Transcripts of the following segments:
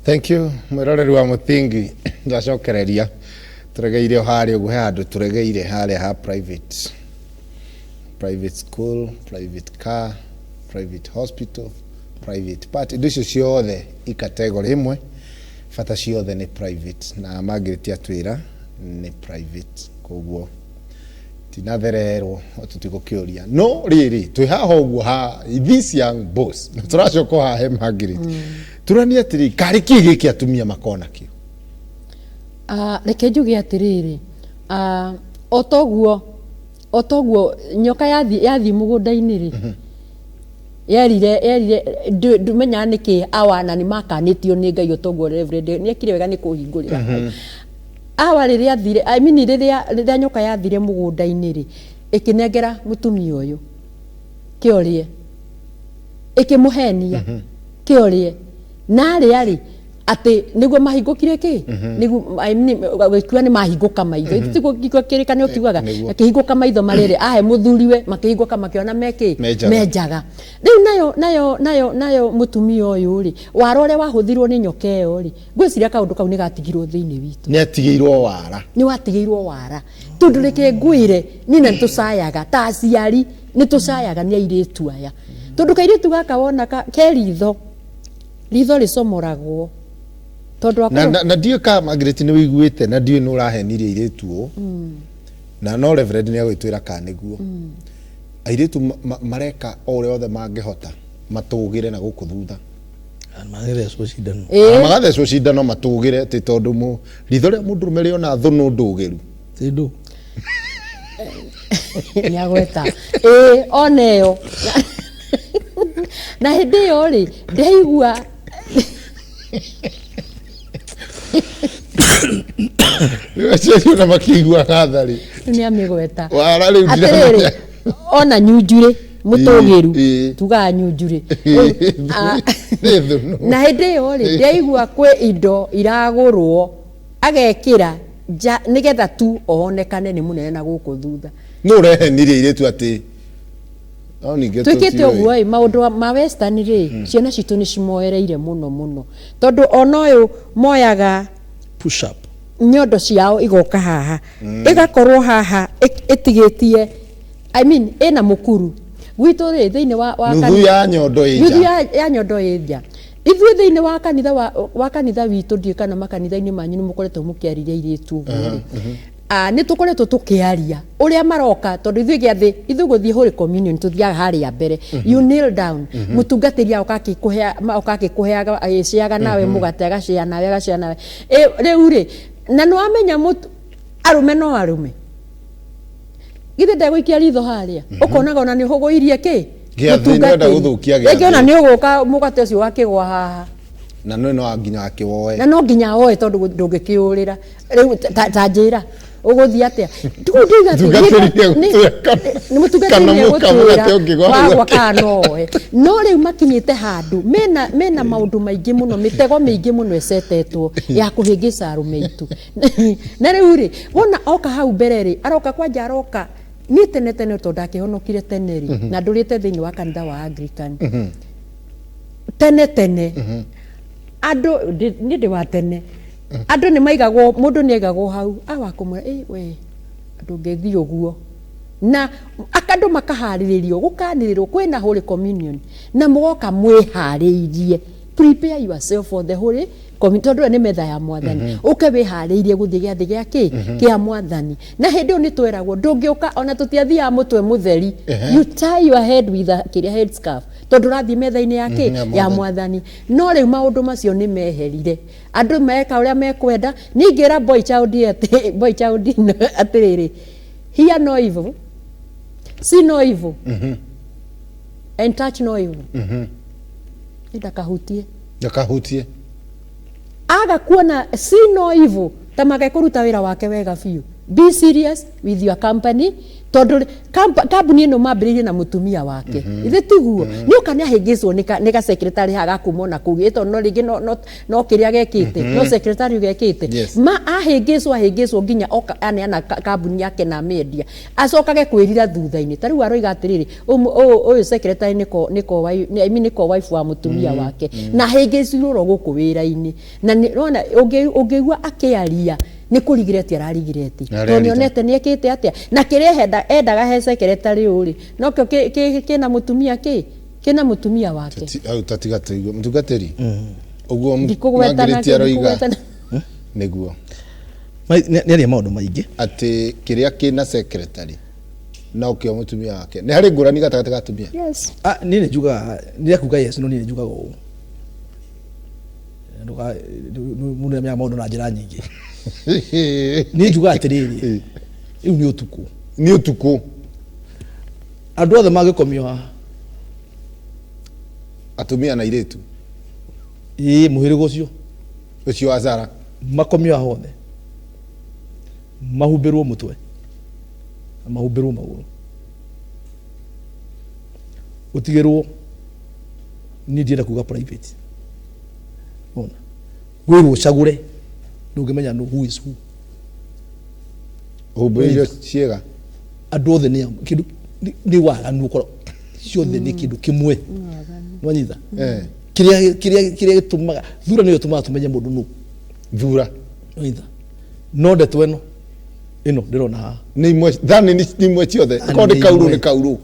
Thank you. Mwiroreri wa Muthingi ndacokereria turegeire hari ugu handu turegeire hari ha private school, private car, private hospital, private party. Ndicio ciothe i category imwe fata ciothe ni private na magiriti atwira ni private koguo tinathererwo tutiko kiuria no riri twi haha uguo ha this young boss turacoko ha he magiriti turani atiri kari kigiki atumia makona kio reke njuge atiriri otoguo nyoka yathi mugunda-ini ri yerire ndumenya niki awana ni makanitio ni Ngai otoguo reverend ni ekire wega ni kuhingurira awa riria athire riria nyoka yathire mugunda-ini ri ikinengera mutumia uyu kiorie ikimuhenia kiorie nari ari ati niguo mahingukire ki niguo wikua ni mahinguka maitho itiko kirika ni ukiugaga akihinguka maitho mariri ahe muthuriwe makihinguka makiona meki menjaga riu nayo mutumia uyu ri warore wahuthirwo ni nyoka iyo ri gwiciria kaundu kau ni gatigirwo thiini witu ni watigirwo wara tondu reke ngwire nina nitucayaga ta aciari nitucayaga ni airitu aya tondu kairitu gaka wona keritho ritho ricomoragwo tondu na ndio ka Margaret ni wiguite na ndio nurahenirie iritu na no reverend ni agwitwira ka niguo airitu mareka ore othe mangehota matugire na guku thutha magathecwo cindano matugire ti tondu mu ritho ria mundu rumeri ona thunu ndugiru tindu nyagweta oneyo na hindi yo ri ndeigua Wewe na makigwa kathari ni amigweta wara riu ndira ona nyunjure mutugiru tuga nyunjure na hindi yo ri ndeigua kwe indo iragurwo agekira nigetha tu onekane ni munene na guku thutha nurehenirie iritu ati twikite uguo maundu ma western ri ciana citu ni cimoereire muno tondu ona uyu moyaga push up nyondo ciao igoka haha igakorwo haha itigitie ina mukuru gwitu ri thiini wa nuthu ya nyondo ithia ithuĩ thiini wa kanitha witu ndie kana makanitha-ini manyu ni mukoretwo mukiariria iritu ni tukoretwo tukiaria uria maroka tondu ithuĩ giathi guthie Holy Communion tuthiaga haria mbere you kneel down mutungatiria ukakikuheaga agiciaga nawe mugate agacĩa nawe riu ri na no amenya arume no arume githe ndegũikia ritho haria ukonaga ona ni huguirie ki giathindenda guthukia giathi ona ni uguka mugate ucio wakigwa haha na no nginya akiwoe na no nginya oe tondu ndungikiurira riu ta njira uguthia atia ni mutungatĩria gutwira wa kanoe no riu makinyite handu mena maundu maingi muno mitego mingi muno esetetwo ya kuhingica arume itu na riu ri wona oka hau mbere ri aroka kwanja aroka ni tene tondu akihonokire tene ri na ndurite thiini wa kanitha wa Anglican tene andu ni ndi wa tene andu ni maigagwo mundu ni aigagwo hau awakumura we andu ngethi uguo na akandu makahariririo gukanirirwo kwina Holy Communion na mugoka mwihariirie prepare yourself for the Holy Communion tondu ni metha ya mwathani uke wihariirie guthie giathi giaki kia mwathani na hindi ni tweragwo ndungiuka ona tutiathia mutwe mutheri you tie your head with a head scarf tondu rathi metha-ini yake ya mwathani no riu maundu macio ni meherire andu meka uria mekwenda ningira boy child atiriri here no evil see no evil and touch no evil ndakahutie aga kuona see no evil tamage kuruta wira wake wega fiu be serious with your company tondu kambuni ino mambiririe na mutumia wake ithe tiguo ni ukania hingicwo ni ga secretary haga kumona kugito no ringi no kiria gekite no secretary gekite ma ahingicwo nginya ana kambuni yake na media acokage kwirira thutha-ini tariu aroiga atiriri uyu secretary niko wife wa mutumia wake na hingicirwo guku wira-ini na nona ungiigua akiaria ni kurigireti ararigireti to nionete ni ekite atia na kiria endaga he secretary uri no kina mutumia kina mutumia wake au tatigatirigo mutugateri uguo magireti aroiga niguo ni ari maundu maingi ati kiria kina secretary na ukio mutumia wake ni hari ngurani gatagati gatumia yes ni njuga ni kuga yes no ni njuga go nduga mundu ya maundu na njira nyingi ni njuga atiriri iu ni utuku andu othe magikomio atumia na iretu muhirigo ucio azara makomio hothe mahumbirwo mutwe mahumbirwo maguru utigirwo ni ndienda kuga private ona gwirwo cagure ndungimenya no who is who humbirwo ciega andu othe ni waganu ukoro ciothe ni kindu kimwe nwanyitha kiria gitumaga thura niyo tumaga tumenye mundu nu thura nwanyitha no ndeto ino ndirona haha ni imwe thani ni imwe ciothe ko ni kauru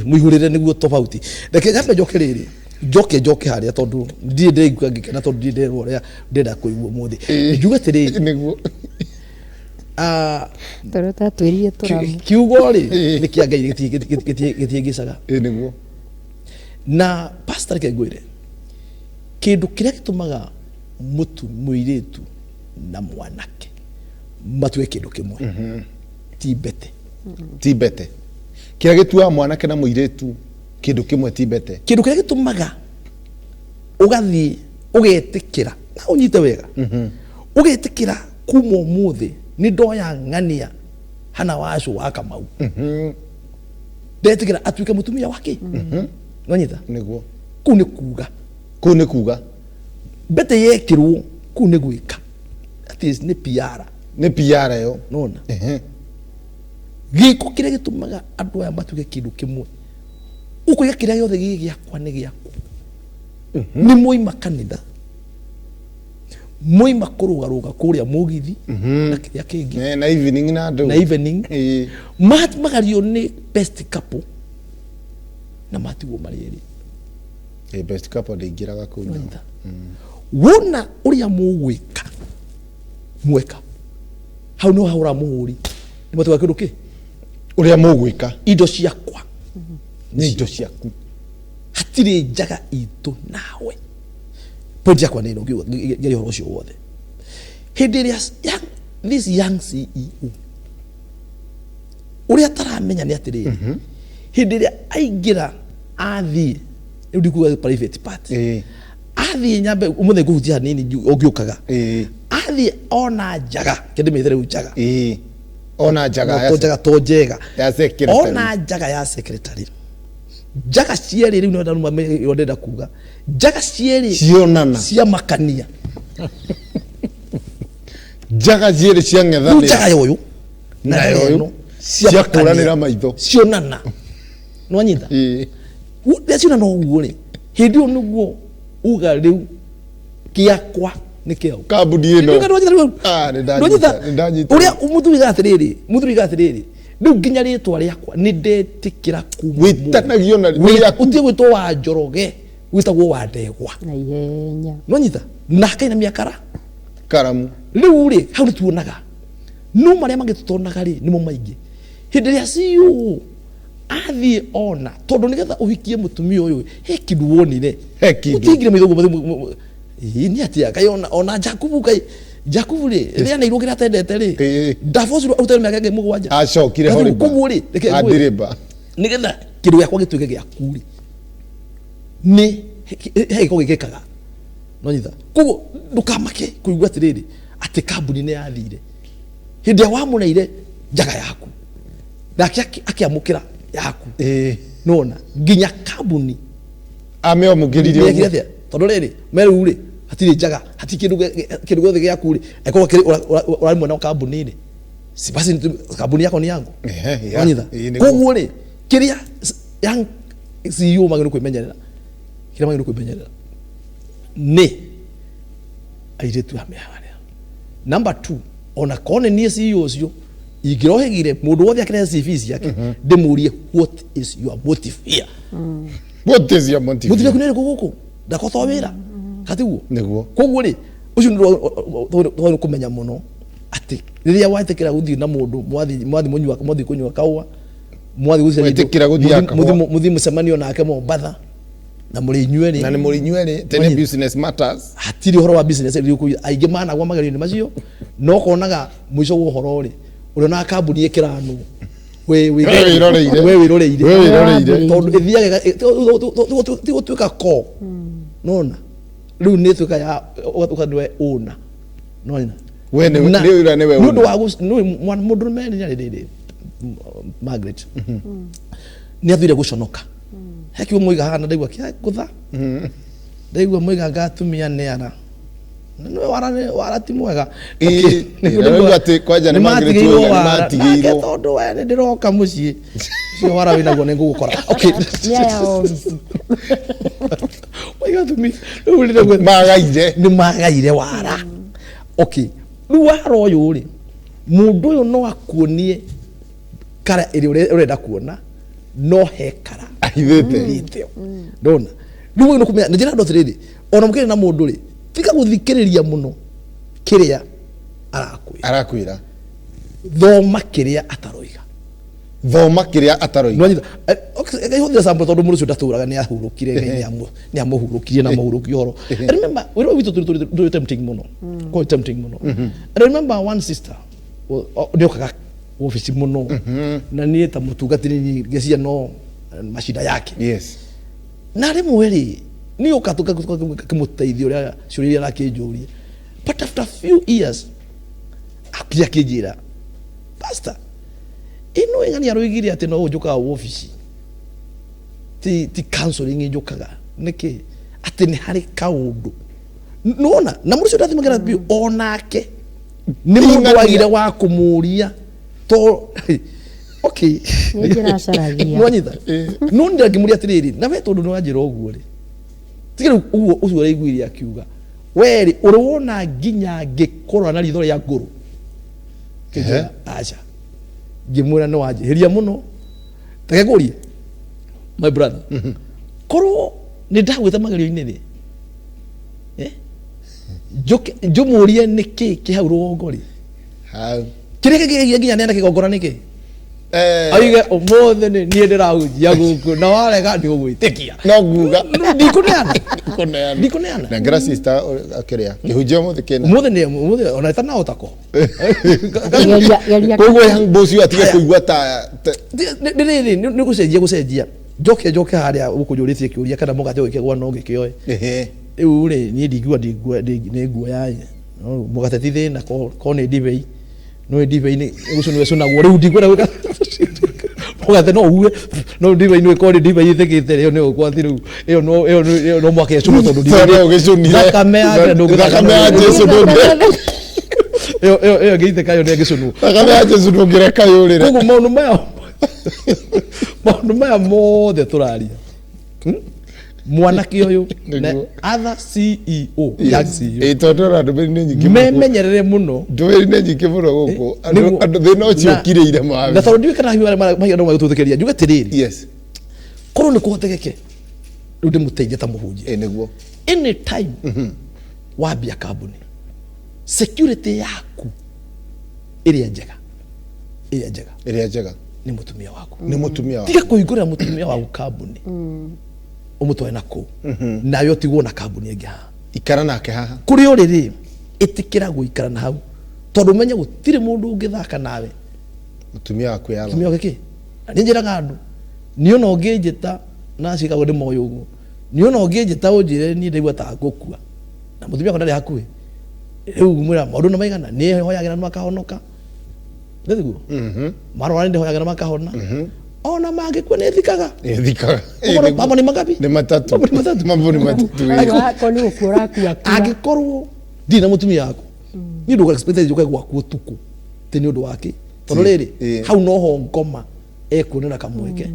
muihurire niguo tofauti reke nyambe njoke haria tondu ndie ndeigua ngikena tondu ndie nderwo ria ndenda kuigua muthi njuga tiriri niguo torota twirie turamu kiugo ri ni kia ngai gitiengicaga niguo na pastor Kengwire kindu kiria gitumaga muiritu na mwanake matwe kindu kimwe tibete kiria gitua mwanake na muiritu kindu kimwe tibete kindu kiria gitumaga ugathie ugetikira na unyite wega ugetikira kuma umuthi ni ndoya ng'ania hana wacu wa Kamau ndetikira atuike mutumia wake nonyita niguo ku ni kuga bete yekirwo ku ni gwika that is ni PR yo nona giko kiria gitumaga andu aya matuike kindu kimwe uko kiria yothe gigiakwa ni giaku ni moima kanitha moima kurugaruga kuria mugithi na kiria kingi na evening na andu na evening magario ni best couple na matigo mariri best couple ndingiraga ku wona uria mugwika mweka hau no haura muhuri ni matu kindu ki uria mugwika indo ciakwa ni indo ciaku hatire njaga itu nawe point yakwa nino ngeri horo cio wothe hindi iria this young CEO uria taramenya ni atiriri hindi iria aingira athie ndikuga private party athie nyambe umuthe nguhutia nini ungiukaga athie ona njaga kende methere njaga ona njaga to njega ya secretary ona njaga ya secretary njaga cieri riu no ndanuma yondenda kuga njaga cieri cionana cia makania njaga cieri cia ng'ethanira njaga yoyo na yoyo cia kuranira maitho cionana nwanyita uria cionana uguo ri hindi o niguo uga riu kiakwa ni kiao kambuni ino ndanyita uria muthuri gatiriri riu nginya ritwa riakwa ni ndetikira kuma witanagio na utie gwitwo wa Njoroge witagwo wa Ndegwa na ihenya nwanyita na kaina miakara karamu riu ri hau nituonaga no maria mangitutonaga ri nimo maingi hindi ria CEO athie ona tondu nigetha uhikie mutumia uyu he kindu wonire utingire mithugu ni atia kai ona Jakubu ri ria na irugira tendete ri ndafocirwo autere miaka nge mugwanja acokire horiba kumuri adireba nigetha kindu giakwa gituike giaku ri ni heko gigikaga nonyitha kugo ndukamake kuigua atiriri ati kambuni ni yathire hindi ya wamuneire njaga yaku nake akiamukira yaku nona nginya kambuni ameomugiririe tondu riri meru ri hatiri njaga hati kindu gothe giaku ri eko ura mwana kambuni ri si basi kambuni yako ni yangu wanyitha koguo ri kiria yang CEO magino kwimenyerera kiria magino kwimenyerera ni airetu ameharia number 2 ona kone ni CEO ucio igirohegire mundu wothe akire CV yake ndimurie what is your motive here what is your motive motive kunere guku ndakotho wira katiguo niguo koguo ri ucio ndo kumenya muno ati riria watekera guthii na mundu mwathi munyua mwathi kunyua kaua mwathi guthii watekera guthii muthi mucemanio nake Mombatha na muri nyueri na ni muri nyueri tene business matters hatiri horo wa business ri ku aige mana gwa magario ni macio no konaga mwico wo horo ri uri na kambuni ikiranu we wiroreire tondu ithiaga ti gutuika ko nona riu ni tuika ya ukandwe una nona we ni riu ni we mundu wa mundu meni ni Margaret ni athire guconoka heki umuiga hana ndaigua kia gutha ndaigua muiga ngatumia ni ara no wara ti mwega ndio ati kwaja ni matigirwo tondu we ni ndiroka mucii cio wara wina go ngugukora okay ni aya Wabici muiga tumi magaire ni magaire wara okay riu wara uyu ri mundu uyu no akuonie kara iri urenda kuona no hekara ahithite ndona riu no kumenya njira ndo thiriri ona mukire na mundu ri tika guthikiriria muno kiria arakwira thoma kiria ataroiga no okay huthira sample tondu mundu cio ndaturaga ni ahurukire ni amuhurukirie na muhuruki horo remember we don't do tempting muno quite tempting muno I remember one sister niokaga ofisi muno na ni ta mutungatiri ni gecia no mashida yake yes na rimwe ri ni ukatuka kimuteithio ria ciuria na kinjurie but after few years akija kijira pastor ino ngani aroigire ati no ujuka office ti counseling njukaga niki ati ni hari kaundu nona na muri cio magera bi onake ni mundu wagire wa kumuria to okay njira caragia mwanyitha no ndira kimuria atiriri na we tondu no wanjira uguo ri tigire uguo ucio araiguire akiuga weri uri wona nginya ngikorwa na ritho ria nguru acha ngimwira no wanjihiria muno tagegurie my brother korwo ni ndagwita magerio-ini ri njumurie niki kihau rugongo ri hau kiria nginya nenda kigongora niki aiga umothe ni nie ndirahunjia guku na warega ndi gugwitikia no nguga ndikuneana na ngira sister akiria kihunjia muthe kena muthe ona tana otako koguo yang boss yu atige kuigua ta ndiriri ni gucenjia njoke haria ukujuritie kiuria kana mugate gwikegwa no ngikioe riu ri ni ndigua ni nguo yaye mugate ti thina ko ni ndibei no ndibei ni gucunwe cunagwo riu ndigwira gwika mugate no uwe no ndibei ni ko ndibei ithikite rio ni ukwati riu iyo no mwake cunwo tondu ndibei thakame ya Jesu ndungire iyo ngiite kayo ni ngicunwo thakame ya Jesu ndungire kayo rire koguo maundu maya mothe turaria mwanake uyu na other CEO ya CEO itondora ndubiri ni nyingi memenyerere muno ndubiri ni nyingi muno guku andu thina ucio kireire mawe na tondu ndiwe kana hiwa mahiano magututhikiria njuga tiriri yes korwo ni kuhotekeke riu ndimuteithie ta muhunjia niguo any time wambia kambuni security yaku iria njega ni mutumia waku tiga kuhingurira mutumia waku kambuni umutwae nako nawe utigwo na kambuni ingi haha ikara nake haha kuri uriri itikira guikara na hau tondu menye gutire mundu ungithaka nawe mutumia waku yalo mutumia wake ni njiraga andu ni ona ungijita na cikago ndi moyo uguo ni ona ungijita unjire ni ndaigua ta ngukua na mutumia wako ndari hakuhi riu mwira maundu na maigana ni hoyagira no akahonoka ndiguo marwara ndihoyaga na makahona ona mange kwene thikaga mambo ni magabi ni matatu mambo ni matatu ko ni ukura ku agikorwo ndina mutumia yako ni nduga expect yuka gwaku tuku teni undu wake tono riri hau no ho ngoma ekunena kamweke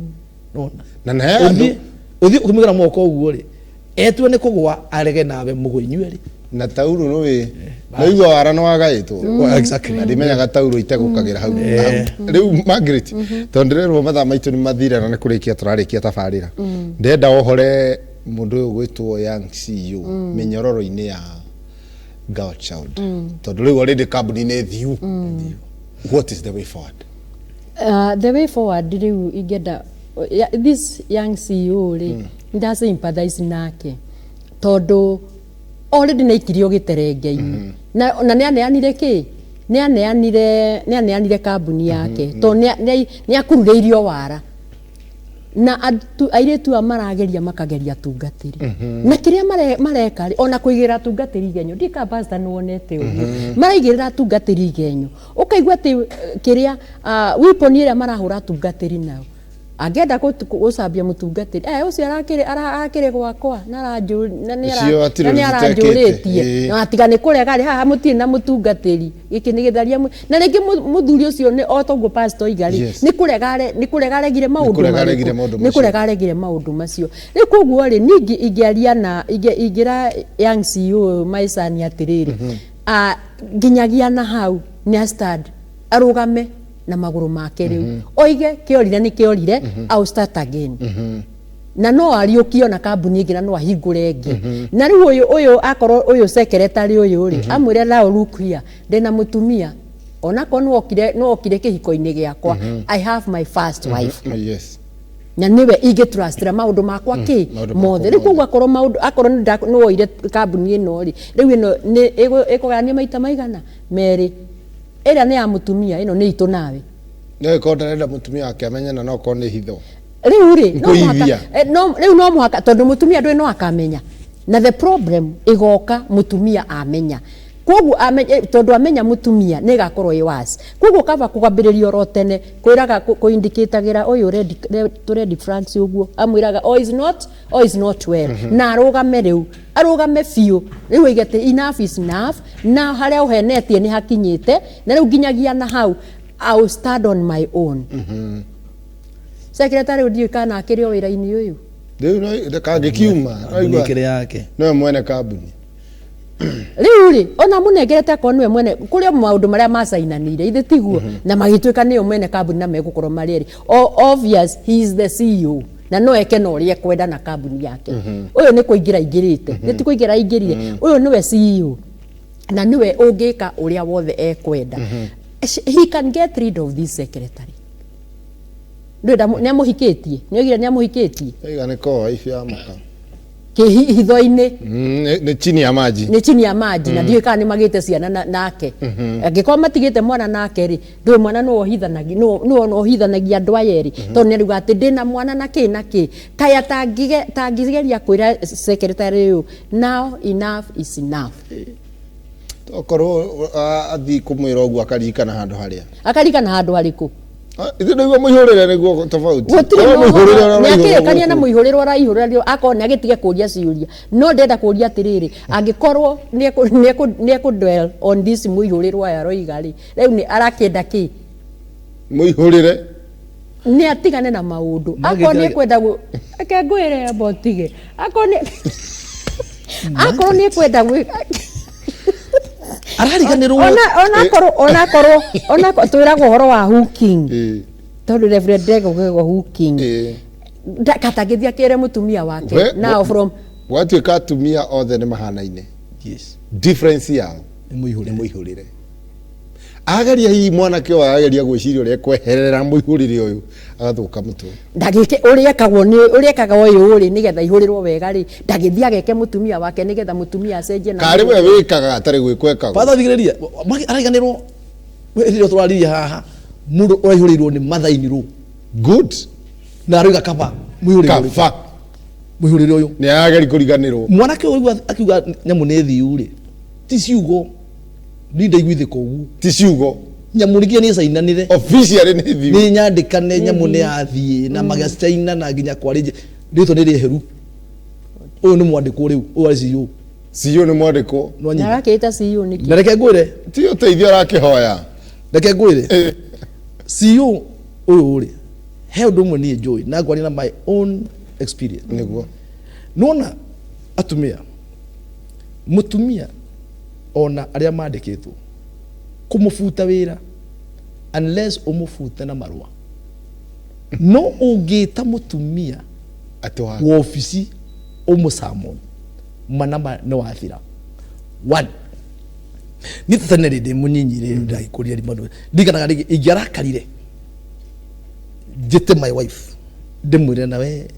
nona na na uthi kumigara moko uguo ri etwe ni kugwa arege nawe mugo inyueri na tauro no we na igwa warano wagaitwo exactly na dimenyaga tauro itegukagira hau riu Margaret tondirero matha maitu ni mathira na kurikia turarikia tabarira ndenda ohore mundu uyu gwitwo young CEO minyororo-ini ya Godchild tondu riu already company ni thiu what is the way forward the way forward riu igenda this young CEO ri ndase sympathize nake tondu already naikirio giterenge-ini na neanire ki neanire kambuni yake to neakurureirio wara na airetu amarageria makageria tungatiri na kiria mareka ona kuigira tungatiri genyo ndika pastor nuonete uguo maraigirira tungatiri genyo ukaigwa ati kiria wiponi ira marahura tungatiri nao agenda gucambia mutungatiri ucio arakire gwakwa na arajuritie na atiga ni kurega ri haha mutiri na mutungatiri giki ni githaria na ringi muthuri ucio ni otoguo pastor igari ni kurega regire maundu macio ri koguo ri ningi ingiaria na ingira young CEO maisani atiriri nginyagia na hau ni start arugame na maguru make riu oige kiorire ni kiorire au start again na no ariukio na kambuni ingi na no ahingure ingi na riu uyu akorwo uyu secretary uyu ri amwire lao rukuia ndina mutumia ona ko no okire kihiko-ini giakwa I have my first wife yes na niwe ige trust ra maundu makwa ki mothe riu kwa akorwo maundu akorwo no oire kambuni ino ri riu ino ni ikugania maita maigana meri ira ni ya mutumia ino ni itu nawe ne ko ndarenda mutumia wake amenya na no ko ni hitho riu ri no muhaka tondu mutumia ndwe no akamenya na the problem igoka mutumia amenya kogu amenya tondu amenya mutumia ne gakorwo i wasi kogu kava kugambiririo rotene kwiraga kuindicatagira oyo ready France uguo amwiraga is not well na arugame fiu riu igete enough is enough na haria uhenetie ni hakinyite na riu ginyagia na hau I'll stand on my own secretary udio kana akirio wira-ini uyu riu no kangikiuma nikire yake no mwene kambuni riu ri ona munengerete ko niwe mwene kuria maundu maria masainanire ithe tiguo na magituika niyo mwene kambuni na megukorwo marieri obvious he is the CEO na no eke no rie kwenda na kambuni yake uyu ni kuingira ingirite ni ti kuingira ingirire uyu niwe CEO na niwe ungika uria wothe ekwenda he can get rid of this secretary ndio niamuhikitie niogire niamuhikitie igane ko ifi amaka hitho-ini ni chini ya maji na ndiye kana magite ciana nake angikoma matigite mwana nake ri ndwe mwana no ohithanagia andu ayeri tondu niruga ati ndina mwana na ki kaya tangigeria kwira secretary uyu now enough is enough okorwo athi kumwira uguo akarikana handu hariku ithe niguo muihurire niguo tofauti niakirikania na muihuriro araihurira akona agitige kuria ciuria no ndenda kuria atiriri angikorwo nieku dwell on this muihuriro aya roigari riu ni arakienda ki muihurire ni atigane na maundu akoni kwenda akengwire botige akoni kwenda arariganirwo ona twiragwo horo wa hooking tondu Reverend Ndego gwego hooking katagithia kire mutumia wake now from watuika atumia othe ni mahanaine yes difference yao ni muihurire ageria hi mwana kio ageria gwiciria uria kweherera muihurire uyu agathuka mutwe ndagike uriekaga uyu uri nigetha ihurirwo wega ri ndagithia ageke mutumia wake nigetha mutumia acenje na kari we wikaga atari gwikweka patha thigiriria araiganirwo rio turariria haha mundu uraihurirwo ni mathaini ru good na aruga kaba muihurire uyu ni ageri kuriganirwo mwanake uyu akiuga nyamu ni thiu ri ti ciugo ni ndaiguithika ugu ti ciugo nyamurikia ni sainanire officially ni thiu ni nyandikane nyamu ni athie na magacaina na nginya kwarije rito ni riheru uyu ni mwandiko riu uyu ari CEO ni mwandiko Narakita CEO niki na reke ngwire ti uteithio arakihoya reke ngwire CEO uyu uri he undu mwe ni enjoy na ngwari na my own experience niguo nona atumia mutumia ona aria mandikitwo kumufuta wira unless umufuta na marua no ungita mutumia atwa wa ofisi umusamon manama no athira one ni tsanere de munyinyire ndai kuria rimano ndiganaga igiarakarire jete my wife demure nawe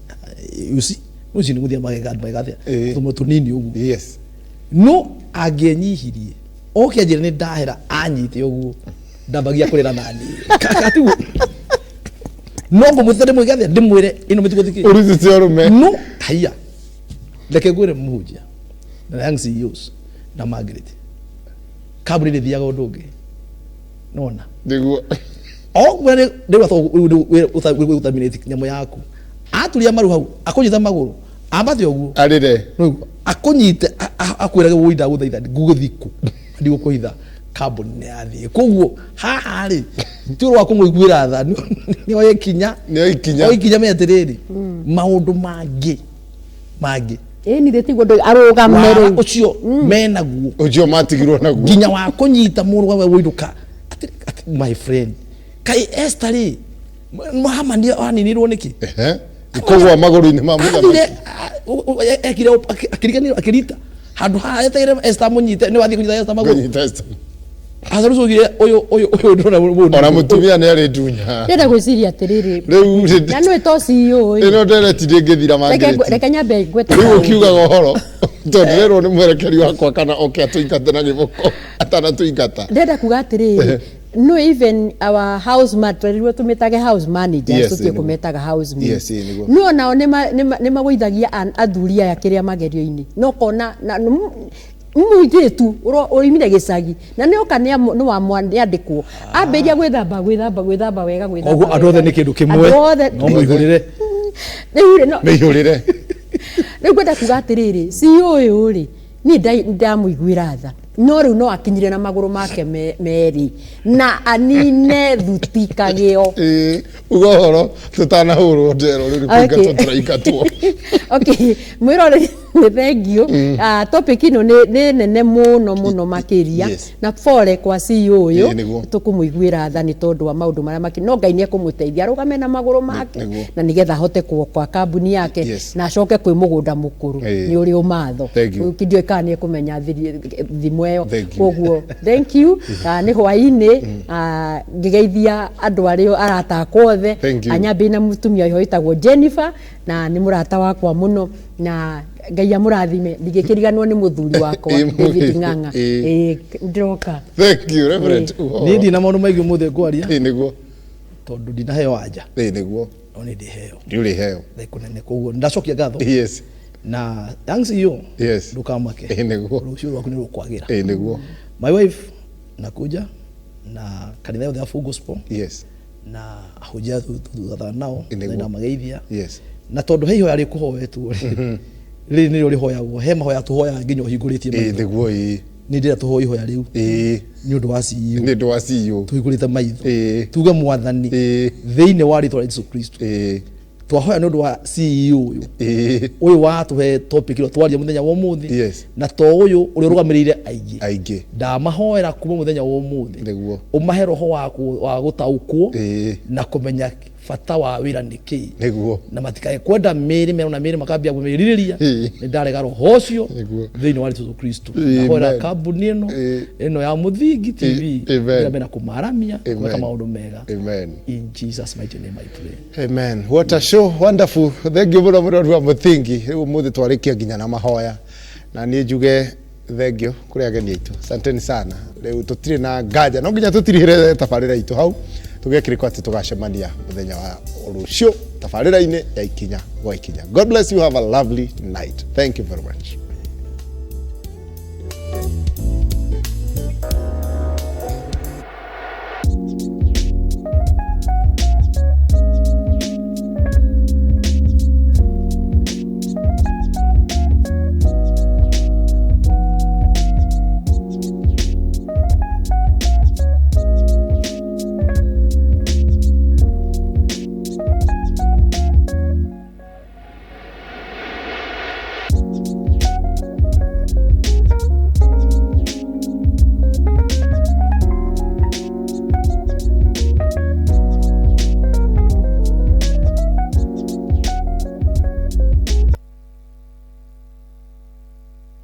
usi usi ngudia magathia tumo tunini ugu yes no agenyihirie oke ajire ni ndahera anyite ugu ndambagia kurira nani kakati no ngumuthare mugathia ndimwire ino mitugothiki urizi ciorume no haya leke gwire muhujia na young CEOs na Margaret kaburi ni thiaga ndungi nona niguo ogwere ndewa to utaminate nyamo yaku atulia maru hau akunyita maguru ambate ogu arire akunyite akwirage woida guthaitha nguguthiku ndigo kuhitha carbon ni athie koguo haha ri tiro akumuiguira tha ni oyekinya metereri maundu mangi ni the tigo arugamere ucio menaguo ucio matigirwo naguo ginya wa kunyita muru wa widuka my friend kai estari mahama ndio aninirwo niki ikogwa maguru-ini ma muthamaki ekire akiriganirwo akirita handu ha etere Esther munyite ni wathi kunyita Esther maguru azaruzo gire oyo ndona mundu ona mutumia ni ari dunya ndenda gwiciria atiriri riu na no to CEO ino ndere ti ngithira Margaret reke nyambe gweta riu kiuga gohoro tondu rero ni mwerekeri wakwa kana oke atuingate na giboko atana tuingata ndenda kuga atiriri no even our house manager tumetage house manager tutie kumetaga house manager no nao ne magwithagia athuria ya kiria magerio-ini no kona muigetu urimire gicagi na ne okania no wa mwandikwo amberia gwithamba wega ogu andothe ni kindu kimwe no muihurire riu kwenda kuga atiriri CEO uyu ri ni ndamuiguira tha no riu no akinyire na maguru make meri na anine thutikagio ugohoro tutanahurwo ndero riu kuingatwo turaingatwo okay mwirore thank you topic ino ni nene muno makiria na pole kwa CEO uyu tukumuiguira tha ni tondu wa maundu maria maki no Ngai ni ekumuteithia arugame na maguru make na nigetha hote kwa kambuni yake na acoke kwi mugunda mukuru ni uri umatho ukidio ikani ekumenya thimu eyo koguo thank you ni hwaini ngigeithia andu ario aratakwo the anyambi na mutumia uyu itagwo Jennifer na ni murata wakwa muno na Ngai amurathime ndigikiriganwo ni muthuri wakwa David Ng'ang'a ndoka thank you reverend ni ndi na maundu maigi muthe kwaria niguo tondu ndina heo anja niguo oni ndi heo nduri heo kunene koguo ndacokia gatho yes na young CEO yes ndukamake niguo rucio rwaku ni rukwagira niguo my wife nakuja na kanitha yothe ya Full Gospel yes na hoja thutha nao na mageithia yes na tondu heiho yari kuhoetwo ri ni uri hoyagwo he mahoya tuhoya nginya hinguritie maitho niguo ni ndira tuhoya ihoya riu ni undu wa CEO ni undu wa CEO tuhingurite maitho tuga mwathani thiine wa ritwa Yesu Kristo twahoya ni undu wa CEO uyu wa tuhe topic iro twaria muthenya wa umuthi na to uyu uri rugamirire aigi ndamahoera kuma muthenya wa umuthi niguo umahe roho wa gutaukwo na kumenya fata wa wira niki niguo na matikae kwenda meri na meri makambia kumiriria ni ndarega roho ucio thiini wa Yesu Kristo na hora kambuni ino ya Muthingi TV na kumaramia kwa maundu mega in Jesus mighty name I pray amen what a show wonderful thank you muno wa Muthingi riu muthi twarikia nginya na mahoya na ni njuge thank you kuri ageni aitu asanteni sana riu tutire na ngaja no nginya tutirihire tabarira itu hau tugekirikwa ati tugacemania muthenya wa rucio tabarira-ini ya ikinya gwa ikinya. God bless you, have a lovely night. Thank you very much.